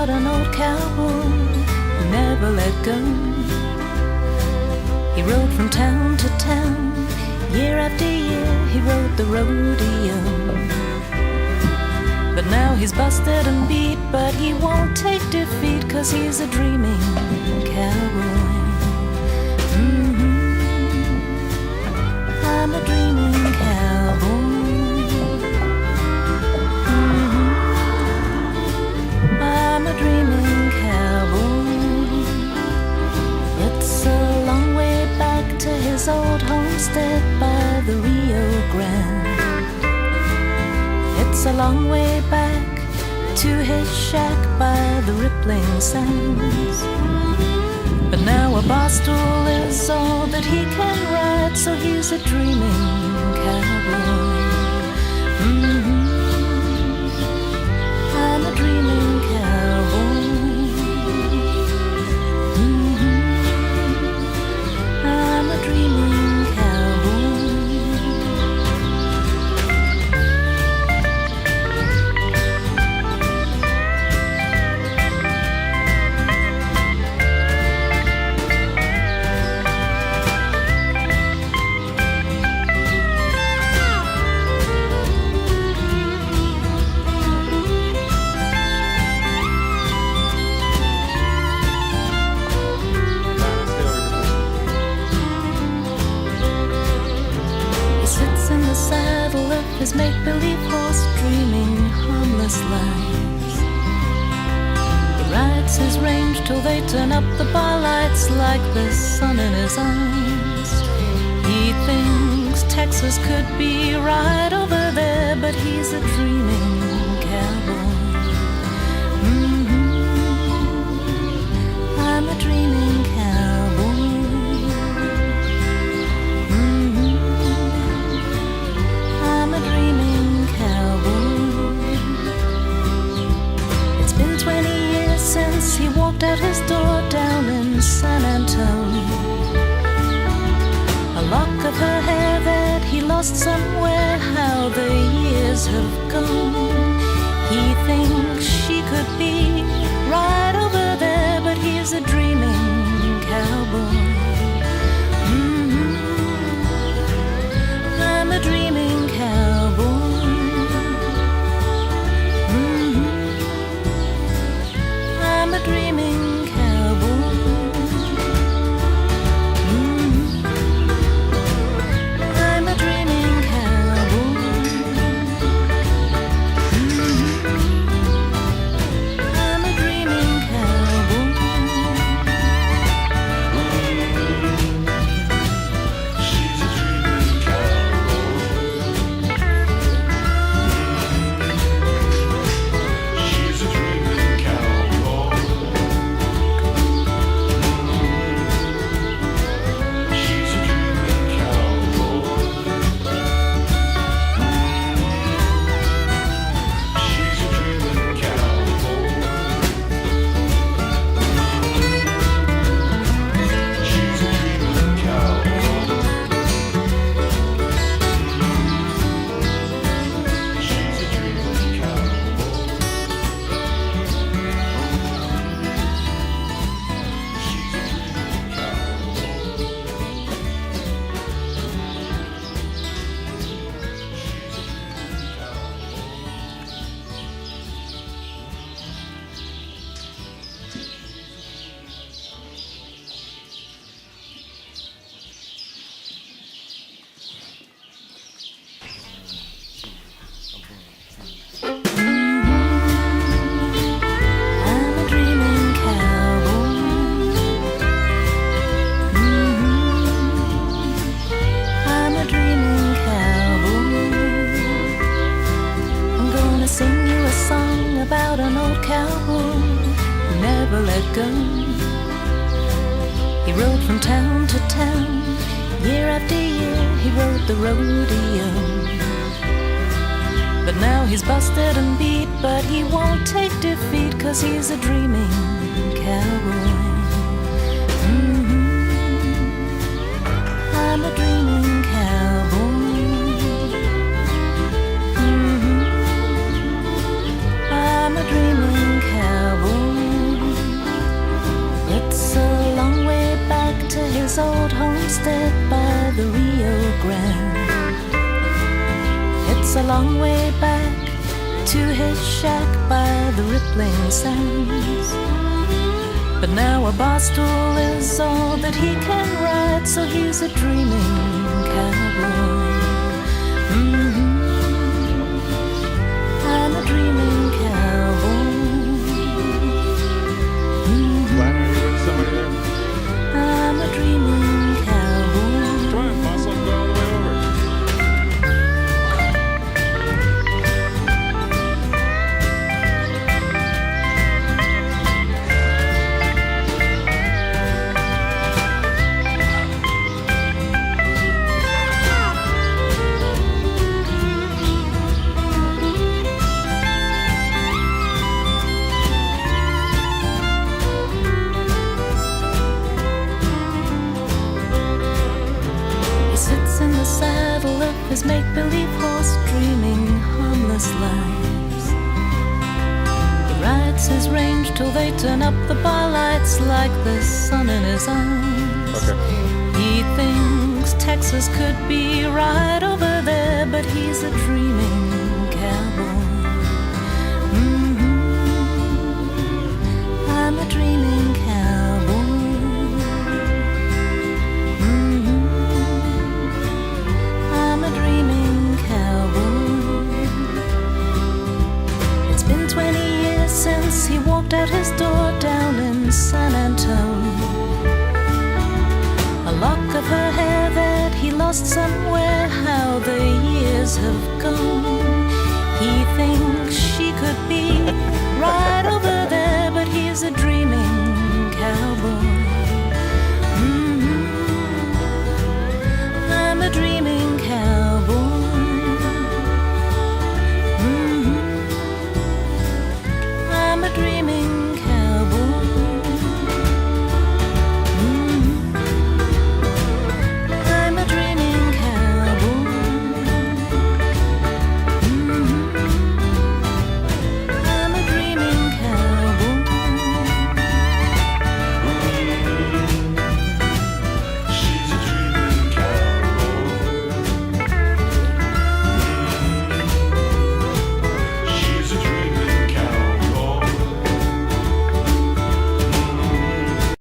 about an old cowboy who never let go. He rode from town to town, year after year he rode the rodeo. But now he's busted and beat, but he won't take defeat, 'cause he's a dreaming cowboy. I'm a dreaming cowboy. I'm a dreaming cowboy. It's a long way back to his old homestead by the Rio Grande. It's a long way back to his shack by the rippling sands. But now a bar stool is all that he can ride, so he's a dreaming cowboy. I'm a dreaming cowboy. I'm a dreaming cowboy. His make-believe horse, dreaming harmless lives. He rides his range till they turn up the bar lights like the sun in his eyes. He thinks Texas could be right over there, but he's a dreaming cowboy. I'm a dreaming cowboy. I'm a dreaming cowboy. It's been 20 years since he walked out his door down in San Antonio. A lock of her hair that he lost somewhere, how the years have gone. He thinks she could be right over there, but he's a dreaming cowboy. I'm a dreaming cowboy. I'm a dreaming cowboy. I'm a dreaming cowboy. I'm a dreaming cowboy. She's a dreaming cowboy. She's a dreaming cowboy. She's a dreaming cowboy. She's a dreaming cowboy. She's a dreaming cowboy. She's a dreaming I'm a dreaming cowboy. I'm a dreaming cowboy. I'm gonna sing you a song about an old cowboy who never let go. He rode from town to town, year after year he rode the rodeo. But now he's busted and beat, but he won't take defeat, 'cause he's a dreaming cowboy. I'm a dreaming cowboy. I'm a dreaming cowboy. a long way back to his shack by the rippling sands. But now a bar stool is all that he can ride, so he's a dreaming cowboy. I'm a dreaming cowboy. Glenn, are you with somebody there? I'm a dreaming cowboy. Come on, boss, let's go all the way over. He sits in the saddle of his make-believe horse, dreaming harmless lives. He rides his range till they turn up the bar lights like the sun in his eyes. Okay. He thinks Texas could be right over there, but he's a dreaming cowboy. I'm a dreaming cowboy. I'm a dreaming cowboy. It's been 20 years since he walked out his door down in San Antone. A lock of her hair that he lost somewhere, how the years have gone.